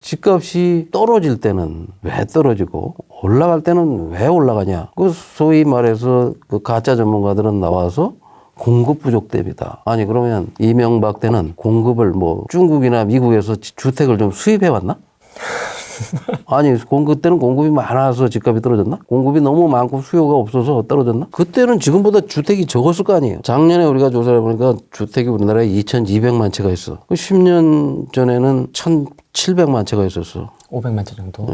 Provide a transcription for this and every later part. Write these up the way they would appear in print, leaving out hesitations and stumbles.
집값이 떨어질 때는 왜 떨어지고 올라갈 때는 왜 올라가냐. 그 소위 말해서 그 가짜 전문가들은 나와서 공급 부족 때문이다. 아니 그러면 이명박 때는 공급을 뭐 중국이나 미국에서 주택을 좀 수입해 왔나? 아니 그때는 공급이 많아서 집값이 떨어졌나? 공급이 너무 많고 수요가 없어서 떨어졌나? 그때는 지금보다 주택이 적었을 거 아니에요. 작년에 우리가 조사를 해보니까 주택이 우리나라에 2,200만 채가 있어. 10년 전에는 1,700만 채가 있었어. 500만 채 정도.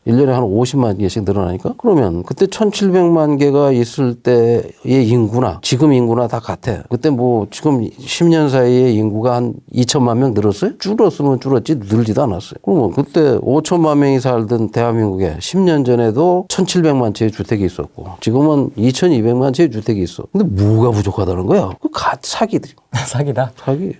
1년에 한 50만 개씩 늘어나니까 그러면 그때 1,700만 개가 있을 때의 인구나 지금 인구나 다 같아. 그때 뭐 지금 10년 사이에 인구가 한 2천만 명 늘었어요? 줄었으면 줄었지 늘지도 않았어요. 그러면 그때 5천만 명이 살던 대한민국에 10년 전에도 1,700만 채의 주택이 있었고 지금은 2,200만 채의 주택이 있어. 근데 뭐가 부족하다는 거야? 그 사기들이. 사기다? 사기.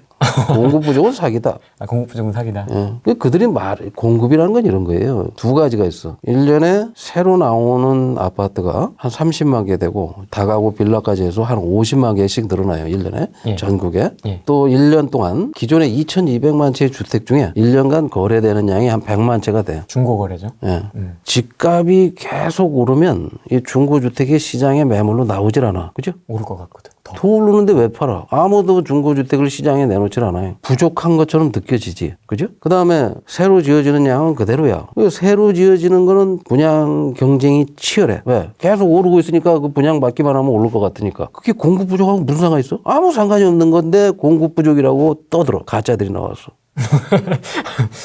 공급 부족은 사기다. 아, 공급 부족은 사기다. 예. 그들이 공급이라는 건 이런 거예요. 두 가지가 있어. 1년에 새로 나오는 아파트가 한 30만 개 되고 다가구 빌라까지 해서 한 50만 개씩 늘어나요. 1년에. 예. 전국에. 예. 또 1년 동안 기존에 2,200만 채의 주택 중에 1년간 거래되는 양이 한 100만 채가 돼요. 중고거래죠. 예. 집값이 계속 오르면 이 중고주택이 시장에 매물로 나오질 않아. 그죠? 오를 것 같거든. 더 오르는데 왜 팔아? 아무도 중고주택을 시장에 내놓질 않아요. 부족한 것처럼 느껴지지. 그죠? 그 다음에 새로 지어지는 양은 그대로야. 새로 지어지는 거는 분양 경쟁이 치열해. 왜? 계속 오르고 있으니까 그 분양 받기만 하면 오를 것 같으니까. 그게 공급 부족하고 무슨 상관이 있어? 아무 상관이 없는 건데 공급 부족이라고 떠들어. 가짜들이 나와서.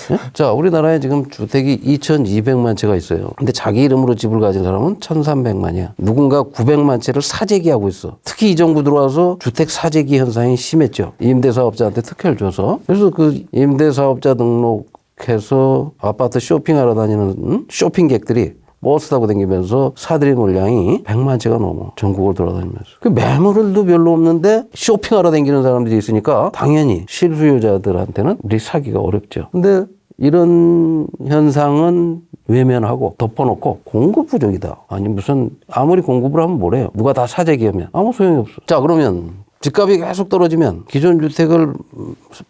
네? 자, 우리나라에 지금 주택이 2,200만 채가 있어요. 근데 자기 이름으로 집을 가진 사람은 1,300만이야. 누군가 900만 채를 사재기하고 있어. 특히 이 정부 들어와서 주택 사재기 현상이 심했죠. 임대사업자한테 특혜를 줘서. 그래서 그 임대사업자 등록해서 아파트 쇼핑하러 다니는 쇼핑객들이 버스 타고 다니면서 사들인 물량이 100만 채가 넘어. 전국을 돌아다니면서. 그 매물도 별로 없는데 쇼핑하러 다니는 사람들이 있으니까 당연히 실수요자들한테는 우리 사기가 어렵죠. 근데 이런 현상은 외면하고 덮어놓고 공급 부족이다. 아니 무슨 아무리 공급을 하면 뭐래요. 누가 다 사재기하면 아무 소용이 없어. 자 그러면 집값이 계속 떨어지면 기존 주택을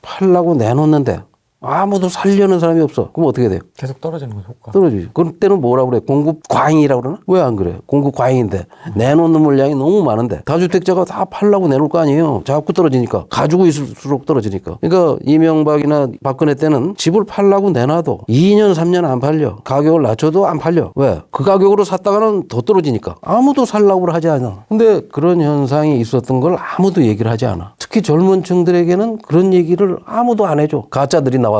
팔라고 내놓는데 아무도 살려는 사람이 없어. 그럼 어떻게 돼요? 계속 떨어지는 거죠, 효과. 떨어지지. 그때는 뭐라 그래? 공급 과잉이라고 그러나? 왜 안 그래? 공급 과잉인데 내놓는 물량이 너무 많은데 다주택자가 다 팔라고 내놓을 거 아니에요. 자꾸 떨어지니까. 가지고 있을수록 떨어지니까. 그러니까 이명박이나 박근혜 때는 집을 팔라고 내놔도 2년 3년 안 팔려. 가격을 낮춰도 안 팔려. 왜? 그 가격으로 샀다가는 더 떨어지니까. 아무도 살라고 하지 않아. 근데 그런 현상이 있었던 걸 아무도 얘기를 하지 않아. 특히 젊은 층들에게는 그런 얘기를 아무도 안 해줘. 가짜들이 나와서.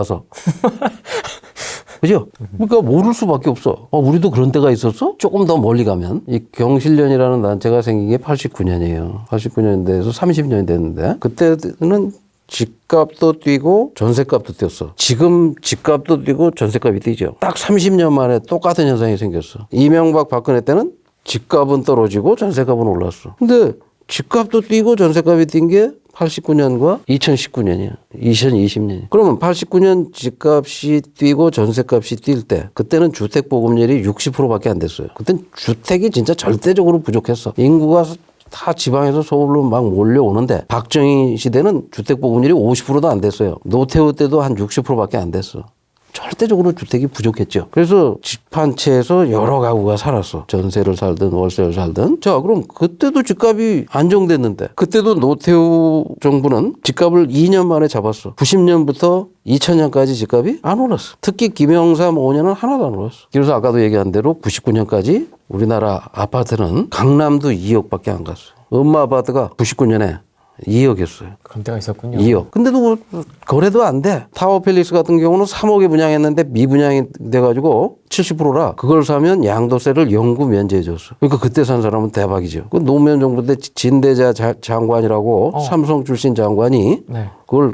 그죠? 그러니까 모를 수밖에 없어. 우리도 그런 때가 있었어? 조금 더 멀리 가면 이 경실련이라는 단체가 생긴 게 89년이에요. 89년대에서 30년이 됐는데 그때는 집값도 뛰고 전세값도 뛰었어. 지금 집값도 뛰고 전세값이 뛰죠. 딱 30년 만에 똑같은 현상이 생겼어. 이명박 박근혜 때는 집값은 떨어지고 전세값은 올랐어. 근데 집값도 뛰고 전세값이 뛴 게 89년과 2019년이야. 2020년. 그러면 89년 집값이 뛰고 전세값이 뛸 때 그때는 주택 보급률이 60%밖에 안 됐어요. 그땐 주택이 진짜 절대적으로 부족했어. 인구가 다 지방에서 서울로 막 몰려오는데 박정희 시대는 주택 보급률이 50%도 안 됐어요. 노태우 때도 한 60%밖에 안 됐어. 절대적으로 주택이 부족했죠. 그래서 집 한 채에서 여러 가구가 살았어. 전세를 살든 월세를 살든. 자, 그럼 그때도 집값이 안정됐는데 그때도 노태우 정부는 집값을 2년 만에 잡았어. 90년부터 2000년까지 집값이 안 올랐어. 특히 김영삼 5년은 하나도 안 올랐어. 그래서 아까도 얘기한 대로 99년까지 우리나라 아파트는 강남도 2억밖에 안 갔어. 엄마 아파트가 99년에 2억이었어요. 그런 때가 있었군요. 2억. 근데도 뭐 거래도 안 돼. 타워팰리스 같은 경우는 3억에 분양했는데 미분양이 돼가지고 70%라 그걸 사면 양도세를 영구 면제해 줬어. 그러니까 그때 산 사람은 대박이죠. 그 노무현 정부 때 진대자 장관이라고 삼성 출신 장관이 네. 그걸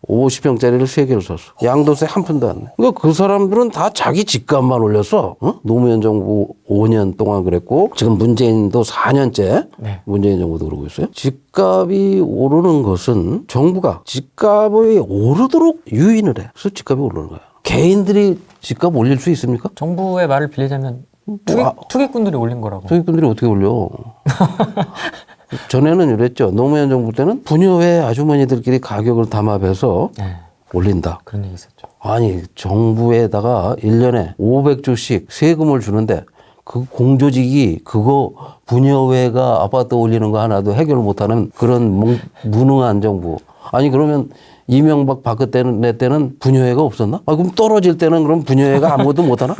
50평짜리를 3개를 샀어. 양도세 한 푼도 안 내. 그러니까 그 사람들은 다 자기 집값만 올렸어. 노무현 정부 5년 동안 그랬고 지금 문재인도 4년째 네. 문재인 정부도 그러고 있어요. 집값이 오르는 것은 정부가 집값이 오르도록 유인을 해. 그래서 집값이 오르는 거야. 개인들이 집값 올릴 수 있습니까? 정부의 말을 빌리자면 투기꾼들이 올린 거라고. 투기꾼들이 어떻게 올려? 전에는 이랬죠. 노무현 정부 때는 부녀회 아주머니들끼리 가격을 담합해서 네. 올린다. 그런 얘기 있었죠. 아니 정부에다가 1년에 500조씩 세금을 주는데 그 공조직이 그거 분여회가 아파트 올리는 거 하나도 해결 못하는 그런 무능한 정부. 아니 그러면 이명박 박근혜 때는 분여회가 없었나? 아 그럼 떨어질 때는 그럼 분여회가 아무것도 못하나?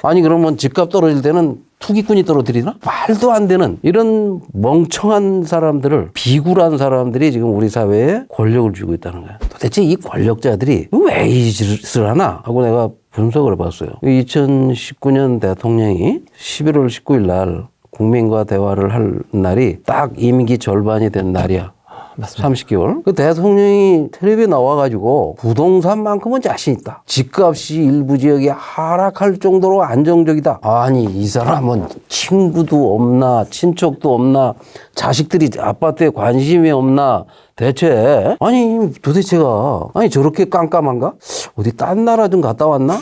아니 그러면 집값 떨어질 때는 투기꾼이 떨어뜨리나? 말도 안 되는 이런 멍청한 사람들을, 비굴한 사람들이 지금 우리 사회에 권력을 쥐고 있다는 거야. 도대체 이 권력자들이 왜 이 짓을 하나 하고 내가 분석을 해봤어요. 2019년 대통령이 11월 19일 날 국민과 대화를 할 날이 딱 임기 절반이 된 날이야. 맞습니다. 30개월. 그 대통령이 텔레비에 나와가지고 부동산만큼은 자신 있다. 집값이 일부 지역이 하락할 정도로 안정적이다. 아니 이 사람은 친구도 없나 친척도 없나 자식들이 아파트에 관심이 없나 대체 아니 도대체가 아니 저렇게 깜깜한가? 어디 딴 나라 좀 갔다 왔나?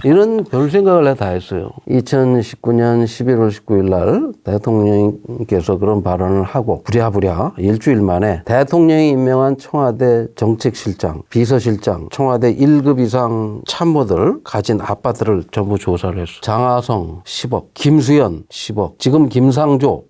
이런 별 생각을 내가 다 했어요. 2019년 11월 19일 날 대통령께서 그런 발언을 하고 부랴부랴 일주일 만에 대통령이 임명한 청와대 정책실장, 비서실장, 청와대 1급 이상 참모들 가진 아파트를 전부 조사를 했어. 장하성 10억, 김수현 10억, 지금 김상조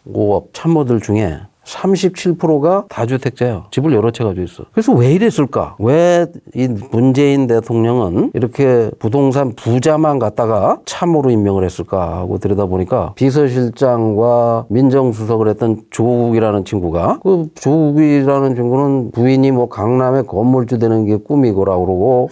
5억 참모들 중에 37%가 다주택자예요. 집을 여러 채 가지고 있어. 그래서 왜 이랬을까? 왜 이 문재인 대통령은 이렇게 부동산 부자만 갖다가 참모로 임명을 했을까 하고 들여다보니까 비서실장과 민정수석을 했던 조국이라는 친구가 그 조국이라는 친구는 부인이 뭐 강남에 건물주 되는 게 꿈이고라 그러고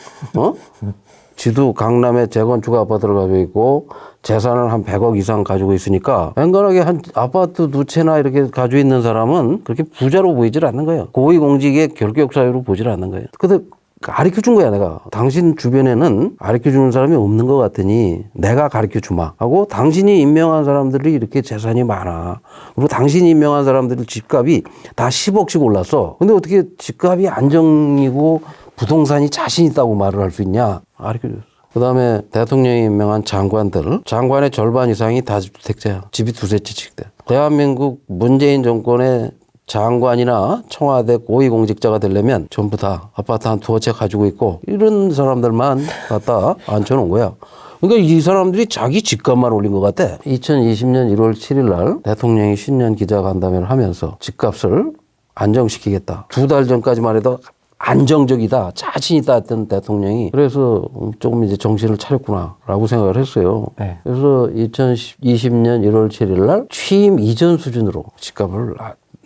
지도 강남에 재건축 아파트를 가지고 있고 재산을 한 100억 이상 가지고 있으니까 앵간하게 한 아파트 2채나 이렇게 가지고 있는 사람은 그렇게 부자로 보이질 않는 거예요. 고위공직의 결격 사유로 보질 않는 거예요. 근데 가르쳐 준 거야 내가. 당신 주변에는 가르쳐 주는 사람이 없는 것 같으니 내가 가르쳐 주마 하고 당신이 임명한 사람들이 이렇게 재산이 많아. 그리고 당신이 임명한 사람들 집값이 다 10억씩 올랐어. 근데 어떻게 집값이 안정이고 부동산이 자신 있다고 말을 할 수 있냐? 가르쳐줬어. 그 다음에 대통령이 임명한 장관의 절반 이상이 다주택자야. 집이 2-3채씩 돼. 대한민국 문재인 정권의 장관이나 청와대 고위공직자가 되려면 전부 다 아파트 한 2채 가지고 있고 이런 사람들만 갖다 앉혀놓은 거야. 그러니까 이 사람들이 자기 집값만 올린 것 같아. 2020년 1월 7일 날 대통령이 신년 기자간담회를 하면서 집값을 안정시키겠다. 2달 전까지만 해도 안정적이다, 자신 있다 했던 대통령이 그래서 조금 이제 정신을 차렸구나라고 생각을 했어요. 네. 그래서 2020년 1월 7일 날 취임 이전 수준으로 집값을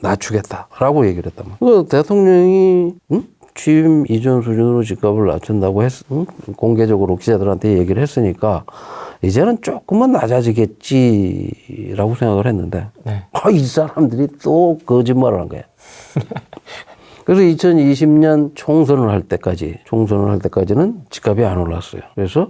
낮추겠다라고 얘기를 했단 말이에요. 그 대통령이 취임 이전 수준으로 집값을 낮춘다고 공개적으로 기자들한테 얘기를 했으니까 이제는 조금은 낮아지겠지라고 생각을 했는데 네. 이 사람들이 또 거짓말을 한 거야. 그래서 2020년 총선을 할 때까지는 집값이 안 올랐어요. 그래서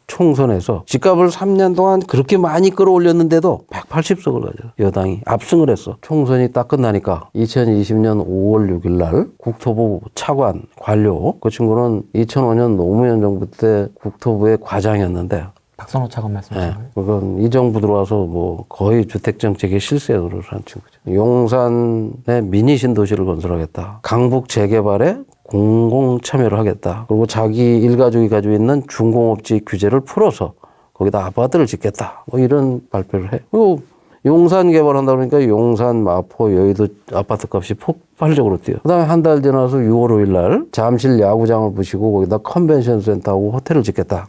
총선에서 집값을 3년 동안 그렇게 많이 끌어올렸는데도 180석을 가져 여당이 압승을 했어. 총선이 딱 끝나니까 2020년 5월 6일 날 국토부 차관 관료, 그 친구는 2005년 노무현 정부 때 국토부의 과장이었는데 박선호 차관 말씀하신 거예요? 그건 이 정부 들어와서 뭐 거의 주택정책의 실세를 한 친구죠. 용산에 미니 신도시를 건설하겠다. 강북 재개발에 공공 참여를 하겠다. 그리고 자기 일가족이 가지고 있는 중공업지 규제를 풀어서 거기다 아파트를 짓겠다. 뭐 이런 발표를 해. 그리고 용산 개발한다 그러니까 용산, 마포, 여의도 아파트 값이 폭발적으로 뛰어. 그 다음에 한 달 지나서 6월 5일 날 잠실 야구장을 부시고 거기다 컨벤션 센터하고 호텔을 짓겠다.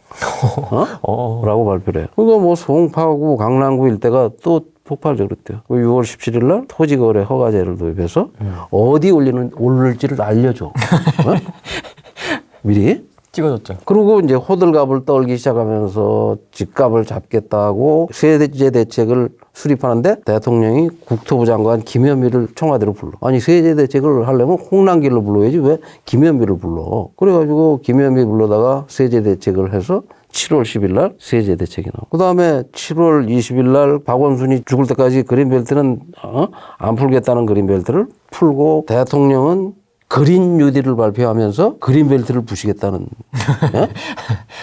라고 발표를 해요. 그러니까 뭐 송파구, 강남구 일대가 또 폭발적으로 뛰어. 6월 17일 날 토지거래 허가제를 도입해서 어디 올릴지를 알려줘. 미리. 찍어줬죠. 그리고 이제 호들갑을 떨기 시작하면서 집값을 잡겠다고 세제 대책을 수립하는데 대통령이 국토부 장관 김현미를 청와대로 불러. 아니 세제 대책을 하려면 홍남기를 불러야지 왜 김현미를 불러. 그래가지고 김현미 불러다가 세제 대책을 해서 7월 10일 날 세제 대책이 나오고 그다음에 7월 20일 날 박원순이 죽을 때까지 그린벨트는 안 풀겠다는 그린벨트를 풀고 대통령은 그린 뉴딜을 발표하면서 그린벨트를 부시겠다는 예?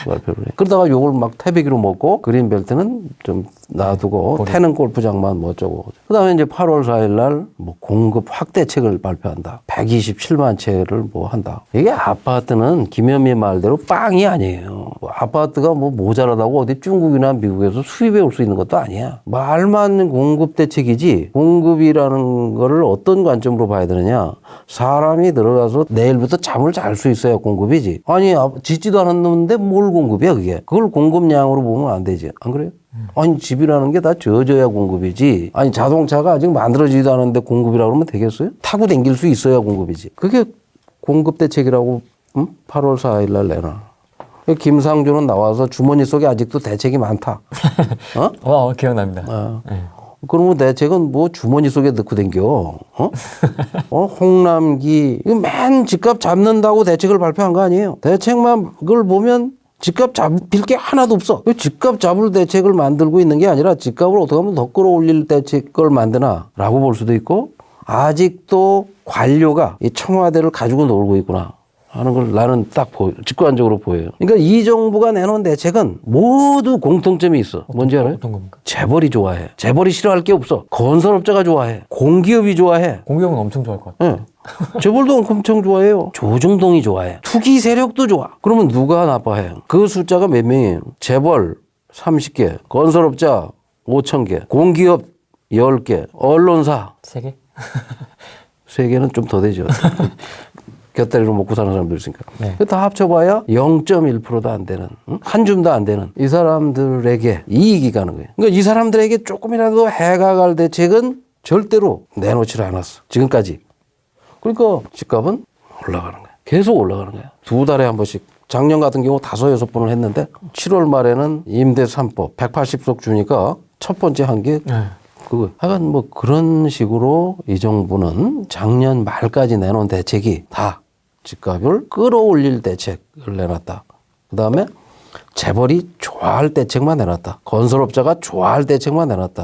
발표를 해. 그러다가 요걸 막 태배기로 먹고 그린벨트는 좀 놔두고 태는 골프장만 뭐 어쩌고. 그다음에 이제 8월 4일 날 뭐 공급 확대책을 발표한다. 127만 채를 뭐 한다. 이게 아파트는 김현미 말대로 빵이 아니에요. 뭐 아파트가 뭐 모자라다고 어디 중국이나 미국에서 수입해 올 수 있는 것도 아니야. 말만 공급 대책이지 공급이라는 거를 어떤 관점으로 봐야 되느냐. 사람이 들어가서 내일부터 잠을 잘 수 있어야 공급이지. 아니 짓지도 않았는데 뭘 공급이야 그게. 그걸 공급량으로 보면 안 되지. 안 그래요? 아니 집이라는 게 다 져져야 공급이지. 아니 자동차가 아직 만들어지지도 않았는데 공급이라고 그러면 되겠어요? 타고 다닐 수 있어야 공급이지. 그게 공급 대책이라고 8월 4일 날 내놔. 김상조는 나와서 주머니 속에 아직도 대책이 많다. 기억납니다. 네. 그러면 대책은 뭐 주머니 속에 넣고 댕겨. 홍남기 이거 맨 집값 잡는다고 대책을 발표한 거 아니에요. 대책만 그걸 보면 집값 잡힐 게 하나도 없어. 집값 잡을 대책을 만들고 있는 게 아니라 집값을 어떻게 하면 더 끌어올릴 대책을 만드나라고 볼 수도 있고 아직도 관료가 이 청와대를 가지고 놀고 있구나 하는 걸 나는 딱 직관적으로 보여요. 그러니까 이 정부가 내놓은 대책은 모두 공통점이 있어. 뭔지 알아요? 어떤 겁니까? 재벌이 좋아해. 재벌이 싫어할 게 없어. 건설업자가 좋아해. 공기업이 좋아해. 공기업은 엄청 좋아할 것 같아요. 네. 재벌도 엄청 좋아해요. 조중동이 좋아해. 투기 세력도 좋아. 그러면 누가 나빠해요? 그 숫자가 몇 명이에요? 재벌 30개, 건설업자 5,000개, 공기업 10개, 언론사 3개? 3개는 좀 더 되죠. 곁다리로 먹고 사는 사람들 있으니까. 네. 다 합쳐봐야 0.1%도 안 되는, 한 줌도 안 되는 이 사람들에게 이익이 가는 거예요. 그러니까 이 사람들에게 조금이라도 해가 갈 대책은 절대로 내놓지 않았어. 지금까지. 그러니까 집값은 올라가는 거야. 계속 올라가는 거야. 2달에 한 번씩. 작년 같은 경우 5, 6번을 했는데 7월 말에는 임대 3법 180석 주니까 첫 번째 한 게 그거. 하여간 뭐 그런 식으로 이 정부는 작년 말까지 내놓은 대책이 다 집값을 끌어올릴 대책을 내놨다. 그다음에 재벌이 좋아할 대책만 내놨다. 건설업자가 좋아할 대책만 내놨다.